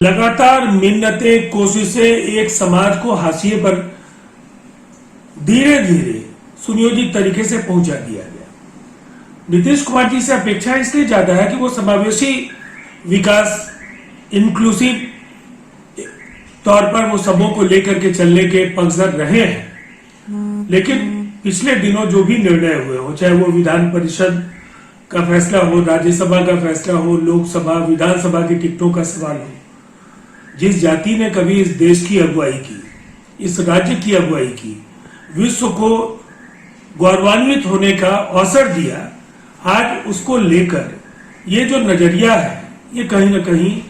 लगातार मिन्नतें कोशिशें एक समाज को हाशिए पर धीरे धीरे सुनियोजित तरीके से पहुंचा दिया गया। नीतीश कुमार जी से अपेक्षा इसलिए ज्यादा है कि वो समावेशी विकास, इंक्लूसिव तौर पर वो सबों को लेकर के चलने के पक्षधर रहे हैं। लेकिन पिछले दिनों जो भी निर्णय हुए हो, चाहे वो विधान परिषद का फैसला हो, राज्यसभा का फैसला हो, लोकसभा विधानसभा की टिकटों का सवाल हो, जिस जाति ने कभी इस देश की अगुवाई की, इस राज्य की अगुवाई की, विश्व को गौरवान्वित होने का अवसर दिया, आज उसको लेकर ये जो नजरिया है ये कहीं ना कहीं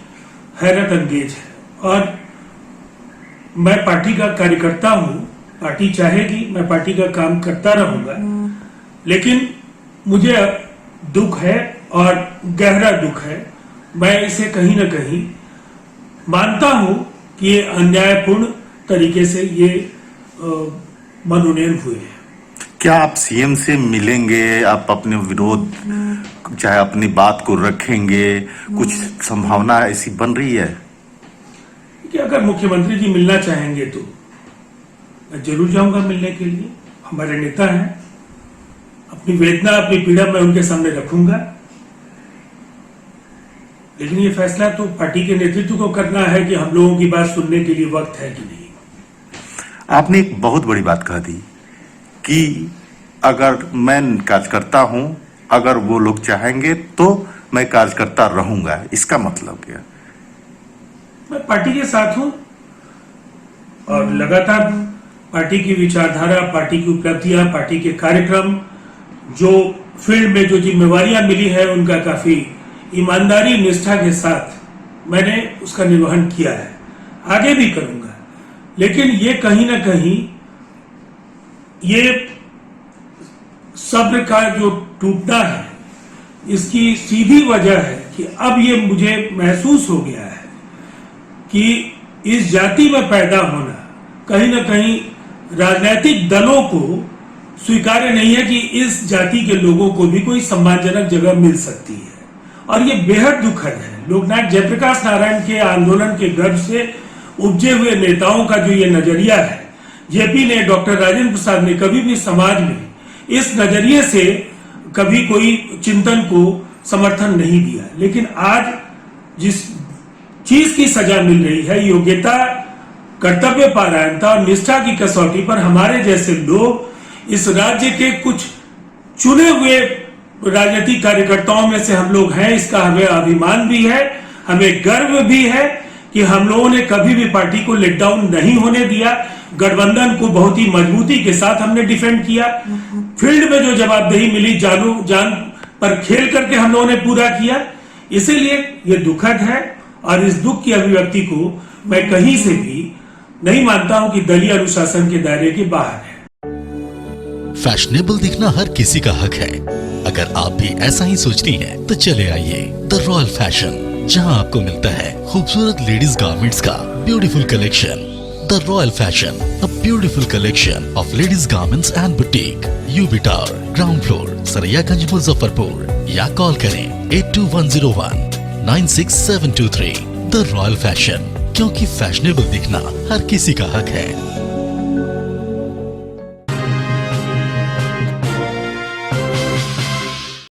हैरत अंगेज है। और मैं पार्टी का कार्यकर्ता हूं, पार्टी चाहेगी मैं पार्टी का काम करता रहूंगा, लेकिन मुझे दुख है और गहरा दुख है। मैं इसे कहीं ना कहीं मानता हूं कि ये अन्यायपूर्ण तरीके से ये मनोनयन हुए हैं। क्या आप सीएम से मिलेंगे? आप अपने विरोध, चाहे अपनी बात को रखेंगे? कुछ संभावना ऐसी बन रही है कि अगर मुख्यमंत्री जी मिलना चाहेंगे तो मैं जरूर जाऊंगा मिलने के लिए। हमारे नेता हैं, अपनी वेदना, अपनी पीड़ा मैं उनके सामने रखूंगा। लेकिन ये फैसला तो पार्टी के नेतृत्व को करना है कि हम लोगों की बात सुनने के लिए वक्त है कि नहीं। आपने एक बहुत बड़ी बात कह दी कि अगर मैं कार्यकर्ता हूं, अगर वो लोग चाहेंगे तो मैं कार्यकर्ता रहूंगा। इसका मतलब क्या? मैं पार्टी के साथ हूं और लगातार पार्टी की विचारधारा, पार्टी की उपलब्धियां, पार्टी के कार्यक्रम, जो फील्ड में जो जिम्मेवारियां मिली है उनका काफी ईमानदारी, निष्ठा के साथ मैंने उसका निर्वहन किया है, आगे भी करूंगा। लेकिन ये कहीं ना कहीं ये सब्र का जो टूटना है, इसकी सीधी वजह है कि अब ये मुझे महसूस हो गया है कि इस जाति में पैदा होना कहीं ना कहीं राजनीतिक दलों को स्वीकार्य नहीं है कि इस जाति के लोगों को भी कोई सम्मानजनक जगह मिल सकती है। और ये बेहद दुखद है। लोकनायक जयप्रकाश नारायण के आंदोलन के गर्भ से उपजे हुए नेताओं का जो ये नजरिया है, जेपी ने, डॉक्टर राजेंद्र प्रसाद ने कभी भी समाज में इस नजरिए से कभी कोई चिंतन को समर्थन नहीं दिया। लेकिन आज जिस चीज की सजा मिल रही है, योग्यता, कर्तव्य परायणता और निष्ठा की कसौटी पर हमारे जैसे लोग, इस राज्य के कुछ चुने हुए राजनीतिक कार्यकर्ताओं में से हम लोग हैं, इसका हमें अभिमान भी है, हमें गर्व भी है कि हम लोगों ने कभी भी पार्टी को लेट डाउन नहीं होने दिया। गठबंधन को बहुत ही मजबूती के साथ हमने डिफेंड किया। फील्ड में जो जवाबदेही मिली, जान पर खेल करके हम लोगों ने पूरा किया। इसीलिए ये दुखद है और इस दुख की अभिव्यक्ति को मैं कहीं से भी नहीं मानता हूं कि दलीय अनुशासन के दायरे के बाहर है। फैशनेबल दिखना हर किसी का हक है। अगर आप भी ऐसा ही सोचती हैं, तो चले आइए द रॉयल फैशन, जहां आपको मिलता है खूबसूरत लेडीज गारमेंट्स का beautiful collection. The royal fashion, a beautiful collection of ladies garments and boutique, UB tower, ground floor, Saraiyaganj, Muzaffarpur. या कॉल करें 8210196723। द रॉयल फैशन, क्योंकि फैशनेबल दिखना हर किसी का हक है।